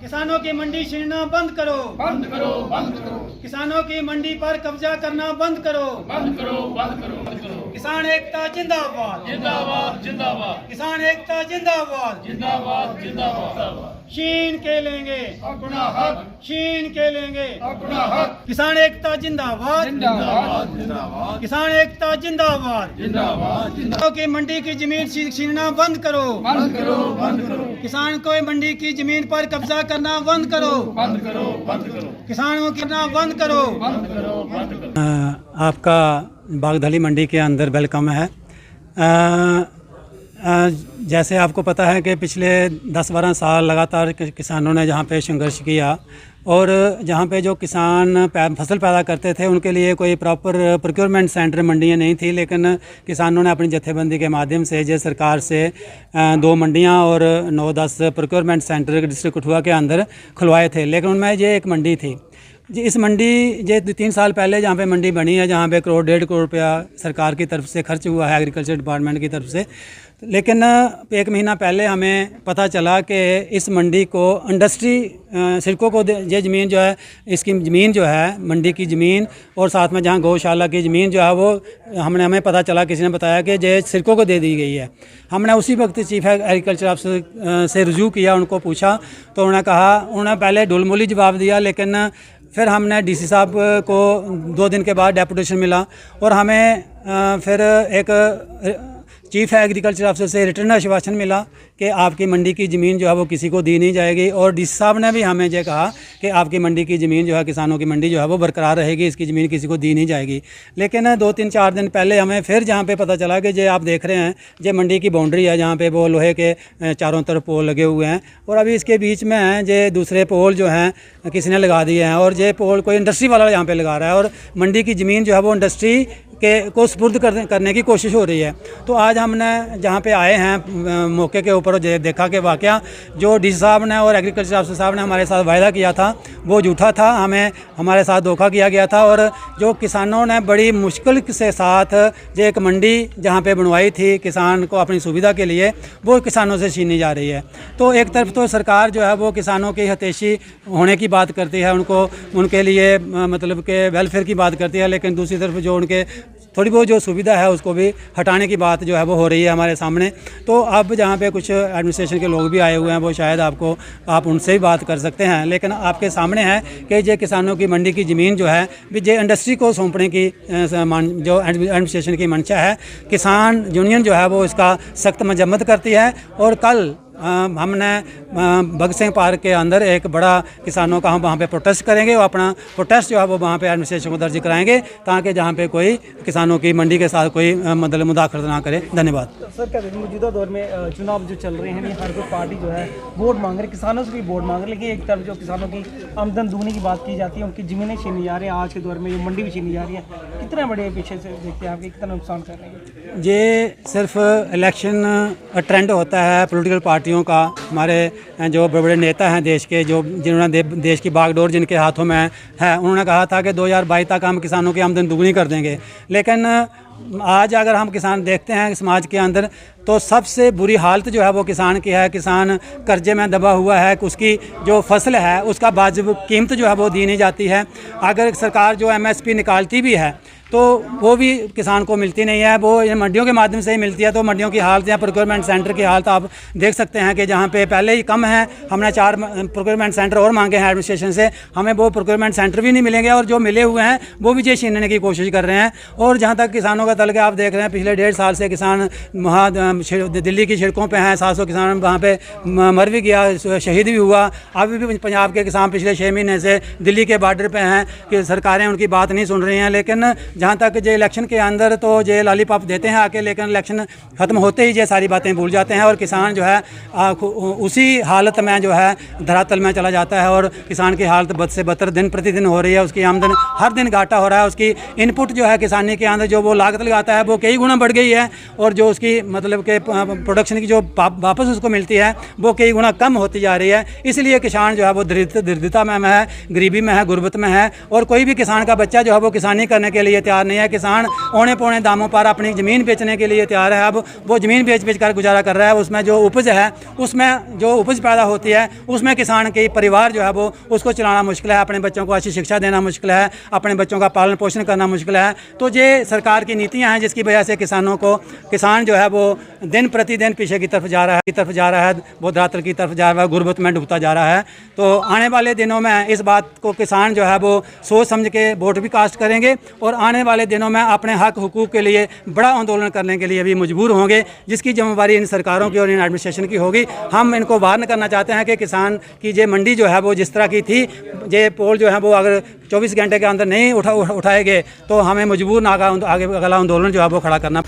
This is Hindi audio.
किसानों की मंडी छीनना बंद करो, बंद करो, बंद करो। किसानों की मंडी पर कब्जा करना बंद करो, बंद करो, बंद करो, बंद करो। किसान एकता जिंदाबाद, जिंदाबाद, जिंदाबाद। किसान एकता जिंदाबाद, जिंदाबाद, जिंदाबाद। छीन के लेंगे अपना हक, छीन के लेंगे अपना हक। किसान एकता जिंदाबाद, जिंदाबाद, जिंदाबाद। किसान एकता जिंदाबाद, जिंदाबाद, जिंदाबाद। की मंडी की जमीन छीनना बंद करो, बंद करो, बंद करो। किसान को मंडी की जमीन पर कब्जा करना बंद करो, बंद करो, बंद करो। किसानों की करना बंद करो, बंद करो, बंद करो। आपका बागधली मंडी के अंदर वेलकम है। जैसे आपको पता है कि पिछले 10-12 साल लगातार किसानों ने जहाँ पे संघर्ष किया और जहाँ पे जो किसान फसल पैदा करते थे उनके लिए कोई प्रॉपर प्रोक्योरमेंट सेंटर मंडियाँ नहीं थी, लेकिन किसानों ने अपनी जत्थेबंदी के माध्यम से जे सरकार से 2 मंडियाँ और 9-10 प्रोक्योरमेंट सेंटर डिस्ट्रिक्ट कठुआ के अंदर खुलवाए थे, लेकिन उनमें ये एक मंडी थी। जी इस मंडी ये 3 साल पहले जहाँ पे मंडी बनी है, जहाँ पे 1-1.5 करोड़ रुपया सरकार की तरफ से खर्च हुआ है एग्रीकल्चर डिपार्टमेंट की तरफ से, लेकिन 1 महीना पहले हमें पता चला कि इस मंडी को इंडस्ट्री सिडको को ये ज़मीन जो है, इसकी ज़मीन जो है मंडी की ज़मीन और साथ में जहाँ गौशाला की ज़मीन जो है वो हमें पता चला, किसी ने बताया कि ये सिडको को दे दी गई है। हमने उसी वक्त चीफ एग्रीकल्चर अफसर से रुजू किया, उनको पूछा तो उन्होंने पहले ढुलमुली जवाब दिया, लेकिन फिर हमने डीसी साहब को 2 दिन के बाद डेपुटेशन मिला और हमें फिर एक चीफ एग्रीकल्चर अफसर से रिटर्न आश्वासन मिला कि आपकी मंडी की ज़मीन जो है वो किसी को दी नहीं जाएगी, और डीसी साहब ने भी हमें ये कहा कि आपकी मंडी की ज़मीन जो है, किसानों की मंडी जो है वो बरकरार रहेगी, इसकी ज़मीन किसी को दी नहीं जाएगी। लेकिन 2-3-4 दिन पहले हमें फिर जहाँ पे पता चला कि ये आप देख रहे हैं ये मंडी की बाउंड्री है, जहाँ पे वो लोहे के चारों तरफ पोल लगे हुए हैं और अभी इसके बीच में हैं ये दूसरे पोल जो हैं किसी ने लगा दिए हैं, और ये पोल कोई इंडस्ट्री वाला यहाँ पर लगा रहा है और मंडी की ज़मीन जो है वो इंडस्ट्री को सुपुर्द करने की कोशिश हो रही है। तो आज हमने जहाँ पे आए हैं मौके के ऊपर देखा कि वाकया जो डीसी साहब ने और एग्रीकल्चर अफसर साहब ने हमारे साथ वायदा किया था वो झूठा था, हमारे साथ धोखा किया गया था, और जो किसानों ने बड़ी मुश्किल से साथ जो एक मंडी जहाँ पे बनवाई थी किसान को अपनी सुविधा के लिए, वो किसानों से छीनी जा रही है। तो एक तरफ तो सरकार जो है वो किसानों की हितैषी होने की बात करती है, उनके लिए मतलब के वेलफेयर की बात करती है, लेकिन दूसरी तरफ जो उनके थोड़ी बहुत जो सुविधा है उसको भी हटाने की बात जो है वो हो रही है हमारे सामने। तो अब जहाँ पे कुछ एडमिनिस्ट्रेशन के लोग भी आए हुए हैं, वो शायद आप उनसे भी बात कर सकते हैं, लेकिन आपके सामने है कि ये किसानों की मंडी की ज़मीन जो है ये इंडस्ट्री को सौंपने की जो एडमिनिस्ट्रेशन की मंशा है, किसान यूनियन जो है वो इसका सख्त मजम्मत करती है। और कल हमने भगत सिंह पार्क के अंदर एक बड़ा किसानों का हम वहाँ पे प्रोटेस्ट करेंगे और अपना प्रोटेस्ट जो है वो वहाँ पे एडमिनिस्ट्रेशन को दर्ज कराएंगे, ताकि जहाँ पे कोई किसानों की मंडी के साथ कोई मतलब मुदाखलत ना करे। धन्यवाद। सर क्या मौजूदा दौर में चुनाव जो चल रहे हैं, हर कोई पार्टी जो है वोट मांग रही, किसानों से भी वोट मांग रही, लेकिन एक तरफ जो किसानों की आमदन दूनी की बात की जाती है, उनकी ज़मीनें छीनी जा रही हैं, आज के दौर में ये मंडी भी छीनी जा रही है, कितना बड़े पीछे से देखते हैं आपके कितना नुकसान कर रहे हैं? ये सिर्फ इलेक्शन ट्रेंड होता है पॉलिटिकल पार्टियों का। हमारे जो बड़े बड़े नेता हैं देश के, जो जिन्होंने देश की बागडोर जिनके हाथों में है, उन्होंने कहा था कि 2022 तक हम किसानों की आमदन दुगनी कर देंगे, लेकिन आज अगर हम किसान देखते हैं समाज के अंदर तो सबसे बुरी हालत जो है वो किसान की है। किसान कर्जे में दबा हुआ है, उसकी जो फसल है उसका वाजिब कीमत जो है वो दी नहीं जाती है। अगर सरकार जो MSP निकालती भी है तो वो भी किसान को मिलती नहीं है, वो मंडियों के माध्यम से ही मिलती है। तो मंडियों की हालत या प्रोक्योरमेंट सेंटर की हालत आप देख सकते हैं कि जहाँ पे पहले ही कम है, हमने 4 प्रोक्योरमेंट सेंटर और मांगे हैं एडमिनिस्ट्रेशन से, हमें वो प्रोक्योरमेंट सेंटर भी नहीं मिलेंगे, और जो मिले हुए हैं वो भी ये छीनने की कोशिश कर रहे हैं। और जहाँ तक किसानों का तल्क आप देख रहे हैं, पिछले 1.5 साल से किसान वहाँ दिल्ली की सड़कों पर हैं, 700 किसान वहाँ पर मर भी गया, शहीद भी हुआ। अभी भी पंजाब के किसान पिछले 6 महीने से दिल्ली के बॉर्डर पर हैं कि सरकारें उनकी बात नहीं सुन रही हैं। लेकिन जहाँ तक जो इलेक्शन के अंदर तो जो लॉलीपॉप देते हैं आके, लेकिन इलेक्शन ख़त्म होते ही ये सारी बातें भूल जाते हैं और किसान जो है उसी हालत में जो है धरातल में चला जाता है और किसान की हालत बद से बदतर दिन प्रतिदिन हो रही है। उसकी आमदन हर दिन घाटा हो रहा है, उसकी इनपुट जो है किसानी के अंदर जो वो लागत लगाता है वो कई गुना बढ़ गई है और जो उसकी मतलब के प्रोडक्शन की जो वापस उसको मिलती है वो कई गुना कम होती जा रही है। इसलिए किसान जो है वो दरिद्रता में है, गरीबी में है, गुर्बत में है और कोई भी किसान का बच्चा जो है वो किसानी करने के लिए तैयार नहीं है। किसान औने पौने दामों पर अपनी ज़मीन बेचने के लिए तैयार है। अब वो ज़मीन बेच कर गुजारा कर रहा है। उसमें जो उपज है, उसमें जो उपज पैदा होती है उसमें किसान के परिवार जो है वो उसको चलाना मुश्किल है, अपने बच्चों को अच्छी शिक्षा देना मुश्किल है, अपने बच्चों का पालन पोषण करना मुश्किल है। तो ये सरकार की नीतियाँ हैं जिसकी वजह से किसान जो है वो दिन प्रतिदिन पीछे की तरफ जा रहा है, वो धरातल की तरफ जा रहा है, गुर्बत में डूबता जा रहा है। तो आने वाले दिनों में इस बात को किसान जो है वो सोच समझ के वोट भी कास्ट करेंगे और आने वाले दिनों में अपने हक हुकूक के लिए बड़ा आंदोलन करने के लिए भी मजबूर होंगे, जिसकी जिम्मेवारी इन सरकारों की और इन एडमिनिस्ट्रेशन की होगी। हम इनको वार्न करना चाहते हैं कि किसान की ये मंडी जो है वो जिस तरह की थी, ये पोल जो है वो अगर 24 घंटे के अंदर नहीं उठाए गए तो हमें मजबूर आगे अगला आंदोलन जो है वो खड़ा करना।